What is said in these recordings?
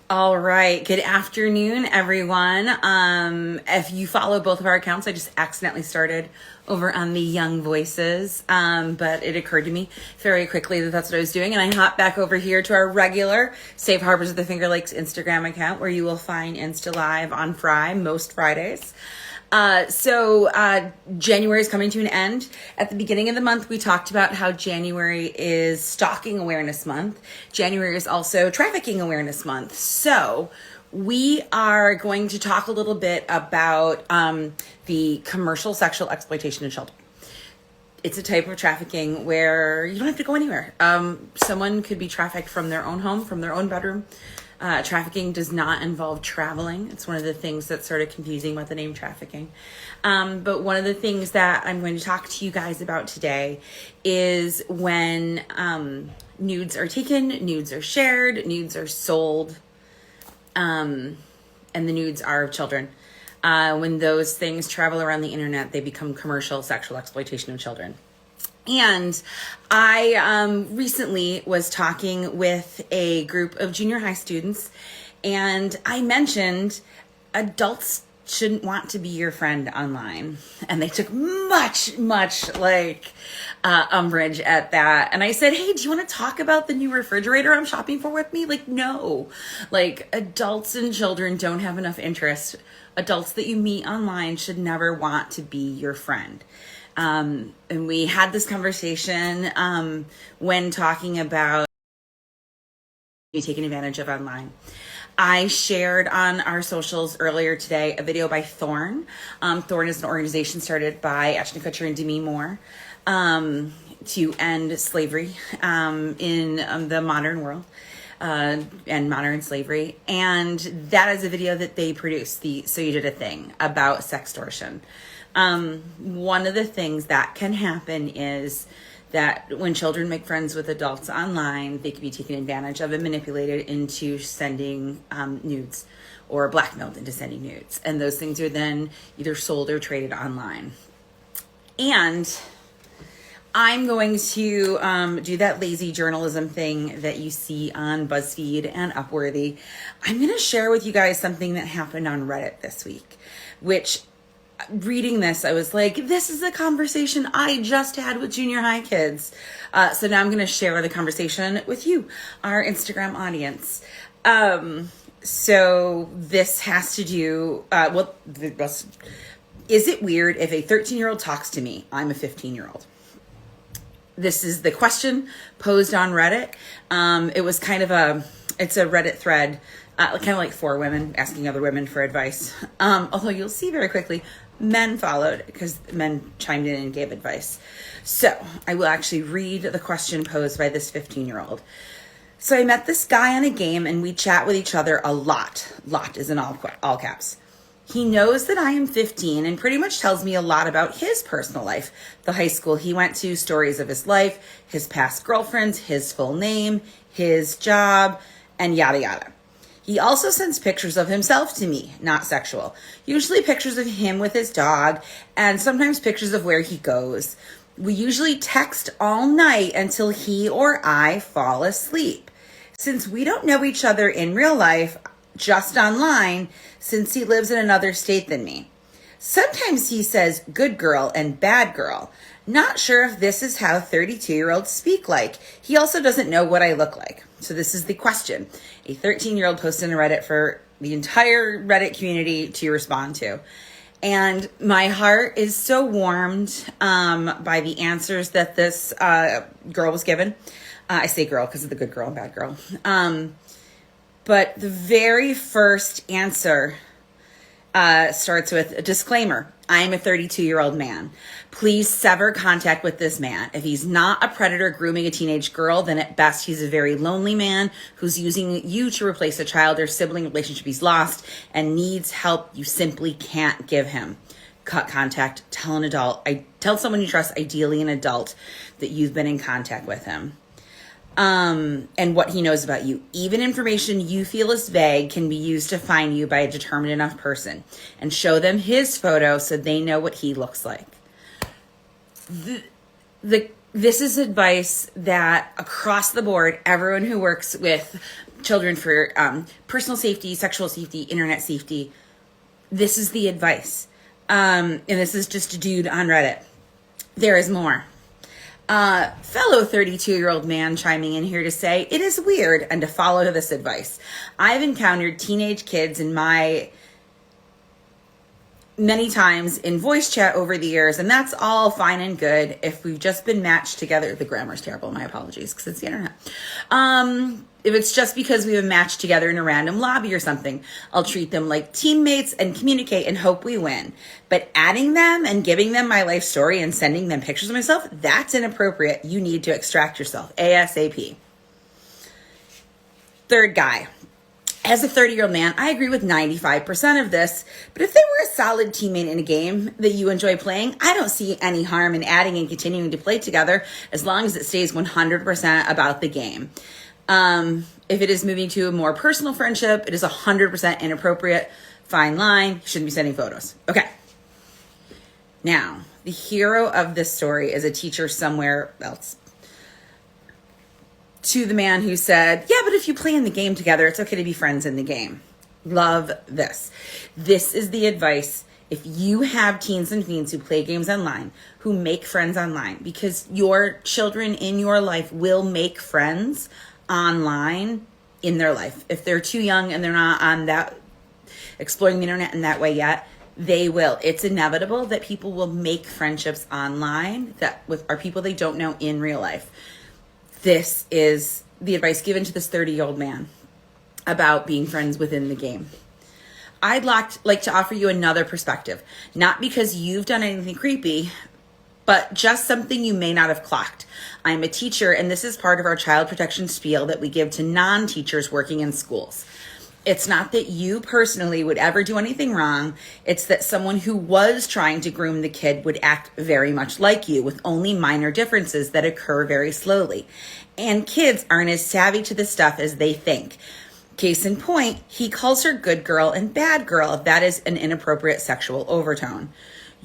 All right. Good afternoon, everyone. If you follow both of our accounts, I just accidentally started over on the Young Voices, but it occurred to me very quickly that that's what I was doing, and I hopped back over here to our regular Safe Harbors of the Finger Lakes Instagram account, where you will find Insta Live on most Fridays. January is coming to an end. At the beginning of the month, we talked about how January is Stalking Awareness Month. January is also Trafficking Awareness Month. So we are going to talk a little bit about the commercial sexual exploitation of children. It's a type of trafficking where you don't have to go anywhere. Someone could be trafficked from their own home, from their own bedroom. Trafficking does not involve traveling. It's one of the things that's sort of confusing about the name trafficking. But one of the things that I'm going to talk to you guys about today is when nudes are taken, nudes are shared, nudes are sold, and the nudes are of children. When those things travel around the internet, they become commercial sexual exploitation of children. And I recently was talking with a group of junior high students, and I mentioned adults shouldn't want to be your friend online. And they took much umbrage at that. And I said, hey, do you want to talk about the new refrigerator I'm shopping for with me? Like, no. Like, adults and children don't have enough interest. Adults that you meet online should never want to be your friend. And we had this conversation when talking about you taking advantage of online. I shared on our socials earlier today a video by Thorn. Thorn is an organization started by Ashton Kutcher and Demi Moore to end slavery in the modern world. And modern slavery. And that is a video that they produced, So You Did a Thing, about sextortion. One of the things that can happen is that when children make friends with adults online, they can be taken advantage of and manipulated into sending nudes, or blackmailed into sending nudes. And those things are then either sold or traded online. And I'm going to do that lazy journalism thing that you see on BuzzFeed and Upworthy. I'm going to share with you guys something that happened on Reddit this week, which, reading this, I was like, this is a conversation I just had with junior high kids. So now I'm going to share the conversation with you, our Instagram audience. So this has to do, is it weird if a 13-year-old talks to me? I'm a 15-year-old. This is the question posed on Reddit. It was it's a Reddit thread, kind of like 4 women asking other women for advice. Although you'll see very quickly, men followed because men chimed in and gave advice. So I will actually read the question posed by this 15-year-old. So I met this guy on a game and we chat with each other a lot. Lot is in all caps. He knows that I am 15 and pretty much tells me a lot about his personal life, the high school he went to, stories of his life, his past girlfriends, his full name, his job, and yada yada. He also sends pictures of himself to me, not sexual. Usually pictures of him with his dog, and sometimes pictures of where he goes. We usually text all night until he or I fall asleep. Since we don't know each other in real life, just online, since he lives in another state than me. Sometimes he says good girl and bad girl. Not sure if this is how 32-year-olds speak like. He also doesn't know what I look like. So this is the question. A 13-year-old posted on Reddit for the entire Reddit community to respond to. And my heart is so warmed by the answers that this girl was given. I say girl because of the good girl and bad girl. But the very first answer starts with a disclaimer. I am a 32-year-old man. Please sever contact with this man. If he's not a predator grooming a teenage girl, then at best he's a very lonely man who's using you to replace a child or sibling relationship he's lost and needs help you simply can't give him. Cut contact. Tell an adult. Tell someone you trust, ideally an adult, that you've been in contact with him. And what he knows about you. Even information you feel is vague can be used to find you by a determined enough person, and show them his photo so they know what he looks like. This is advice that across the board, everyone who works with children for personal safety, sexual safety, internet safety. This is the advice. And this is just a dude on Reddit. There is more. Fellow 32-year-old man chiming in here to say, it is weird and to follow this advice. I've encountered teenage kids in my many times in voice chat over the years, and that's all fine and good if we've just been matched together. The grammar's terrible, my apologies, because it's the internet. If it's just because we have matched together in a random lobby or something, I'll treat them like teammates and communicate and hope we win. But adding them and giving them my life story and sending them pictures of myself, that's inappropriate. You need to extract yourself ASAP. Third guy. As a 30-year-old man, I agree with 95% of this, but if they were a solid teammate in a game that you enjoy playing, I don't see any harm in adding and continuing to play together as long as it stays 100% about the game. If it is moving to a more personal friendship, it is 100% inappropriate. Fine line. You shouldn't be sending photos. Okay. Now, the hero of this story is a teacher somewhere else. To the man who said, yeah, but if you play in the game together, it's okay to be friends in the game. Love this. This is the advice. If you have teens and tweens who play games online, who make friends online, because your children in your life will make friends online in their life. If they're too young and they're not on that, exploring the internet in that way yet, they will. It's inevitable that people will make friendships online that with are people they don't know in real life. This is the advice given to this 30-year-old man about being friends within the game. I'd like to offer you another perspective, not because you've done anything creepy, but just something you may not have clocked. I'm a teacher, and this is part of our child protection spiel that we give to non-teachers working in schools. It's not that you personally would ever do anything wrong. It's that someone who was trying to groom the kid would act very much like you with only minor differences that occur very slowly. And kids aren't as savvy to this stuff as they think. Case in point, he calls her good girl and bad girl if that is an inappropriate sexual overtone.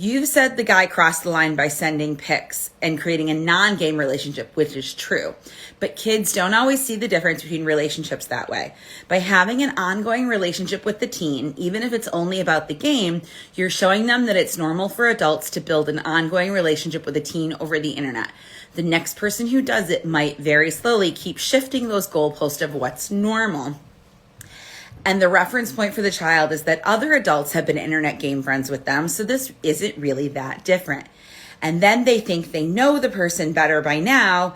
You've said the guy crossed the line by sending pics and creating a non-game relationship, which is true. But kids don't always see the difference between relationships that way. By having an ongoing relationship with the teen, even if it's only about the game, you're showing them that it's normal for adults to build an ongoing relationship with a teen over the internet. The next person who does it might very slowly keep shifting those goalposts of what's normal. And the reference point for the child is that other adults have been internet game friends with them, so this isn't really that different. And then they think they know the person better by now,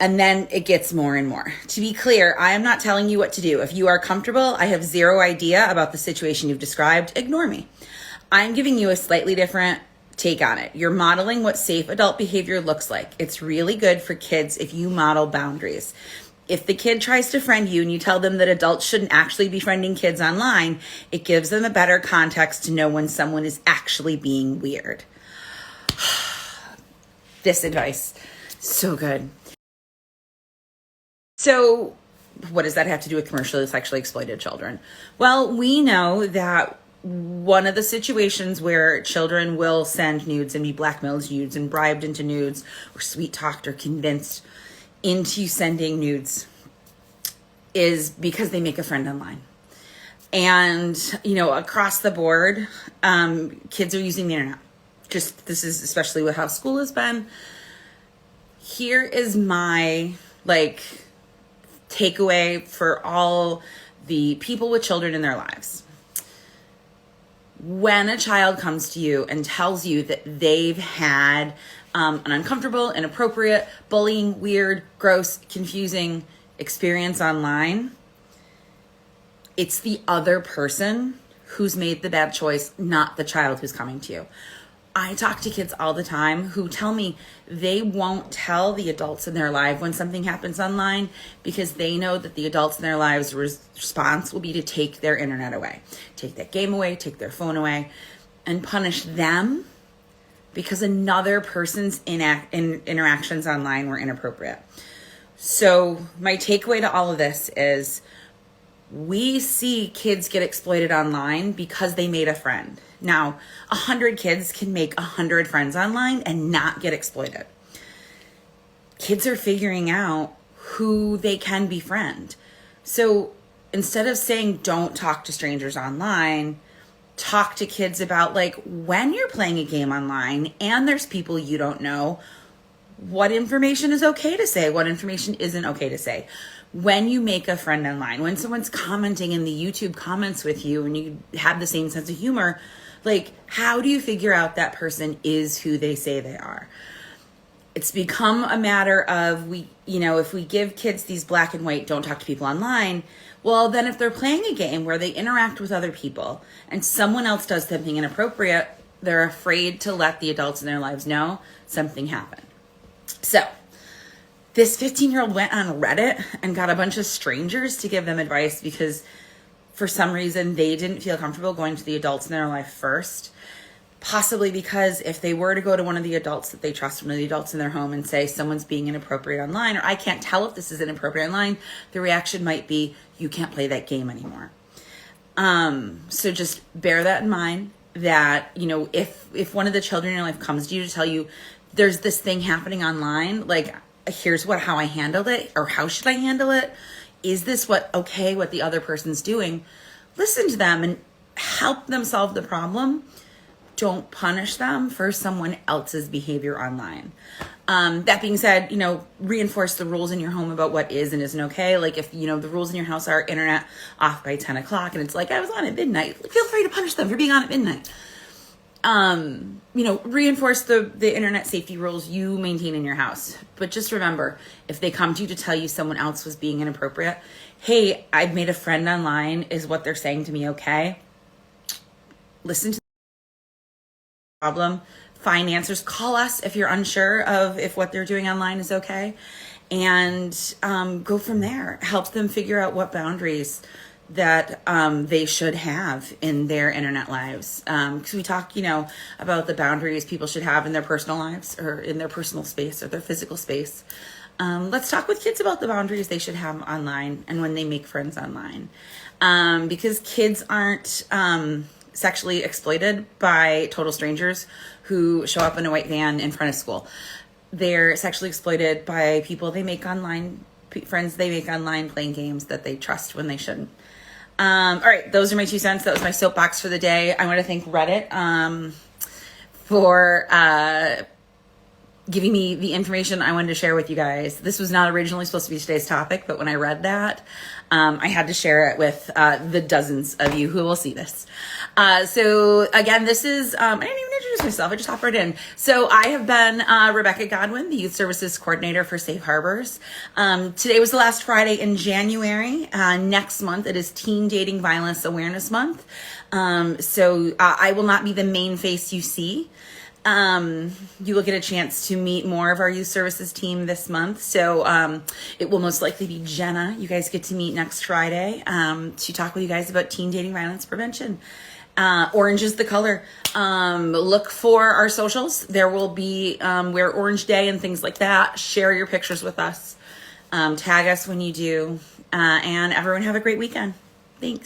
and then it gets more and more. To be clear, I am not telling you what to do. If you are comfortable, I have zero idea about the situation you've described, ignore me. I'm giving you a slightly different take on it. You're modeling what safe adult behavior looks like. It's really good for kids if you model boundaries. If the kid tries to friend you and you tell them that adults shouldn't actually be friending kids online, it gives them a better context to know when someone is actually being weird. This advice, so good. So what does that have to do with commercially sexually exploited children? Well, we know that one of the situations where children will send nudes and be blackmailed nudes and bribed into nudes or sweet talked or convinced into sending nudes is because they make a friend online. And, across the board, kids are using the internet. This is especially with how school has been. Here is my, takeaway for all the people with children in their lives. When a child comes to you and tells you that they've had an uncomfortable, inappropriate, bullying, weird, gross, confusing experience online, it's the other person who's made the bad choice, not the child who's coming to you. I talk to kids all the time who tell me they won't tell the adults in their life when something happens online because they know that the adults in their lives' response will be to take their internet away, take that game away, take their phone away, and punish them because another person's interactions online were inappropriate. So my takeaway to all of this is we see kids get exploited online because they made a friend. Now, 100 kids can make 100 friends online and not get exploited. Kids are figuring out who they can befriend. So instead of saying don't talk to strangers online, talk to kids about like when you're playing a game online and there's people you don't know, what information is okay to say, what information isn't okay to say. When you make a friend online, when someone's commenting in the YouTube comments with you and you have the same sense of humor, like how do you figure out that person is who they say they are? It's become a matter of if we give kids these black and white, don't talk to people online, well, then if they're playing a game where they interact with other people and someone else does something inappropriate, they're afraid to let the adults in their lives know something happened. So this 15-year-old went on Reddit and got a bunch of strangers to give them advice because for some reason they didn't feel comfortable going to the adults in their life first. Possibly because if they were to go to one of the adults that they trust, one of the adults in their home, and say someone's being inappropriate online, or I can't tell if this is inappropriate online, the reaction might be, you can't play that game anymore. So just bear that in mind that, if one of the children in your life comes to you to tell you there's this thing happening online, like here's how I handled it, or how should I handle it? Is this what the other person's doing? Listen to them and help them solve the problem. Don't punish them for someone else's behavior online. That being said, reinforce the rules in your home about what is and isn't okay. Like if, the rules in your house are internet off by 10 o'clock and it's like, I was on at midnight, feel free to punish them for being on at midnight. Reinforce the internet safety rules you maintain in your house. But just remember, if they come to you to tell you someone else was being inappropriate, hey, I've made a friend online, is what they're saying to me okay? Listen to the problem, find answers, call us if you're unsure of if what they're doing online is okay, and go from there. Help them figure out what boundaries that they should have in their internet lives. Because we talk, about the boundaries people should have in their personal lives or in their personal space or their physical space. Let's talk with kids about the boundaries they should have online and when they make friends online. Because kids aren't sexually exploited by total strangers who show up in a white van in front of school. They're sexually exploited by people they make online, friends they make online playing games that they trust when they shouldn't. All right, those are my 2 cents. That was my soapbox for the day. I want to thank Reddit for giving me the information I wanted to share with you guys. This was not originally supposed to be today's topic, but when I read that, I had to share it with the dozens of you who will see this. So again, this is, I didn't even introduce myself. I just hopped right in. So I have been Rebecca Godwin, the Youth Services Coordinator for Safe Harbors. Today was the last Friday in January. Next month, it is Teen Dating Violence Awareness Month. So I will not be the main face you see. You will get a chance to meet more of our youth services team this month. So it will most likely be Jenna. You guys get to meet next Friday to talk with you guys about teen dating violence prevention. Orange is the color. Look for our socials. There will be Wear Orange Day and things like that. Share your pictures with us. Tag us when you do. And everyone have a great weekend. Thanks.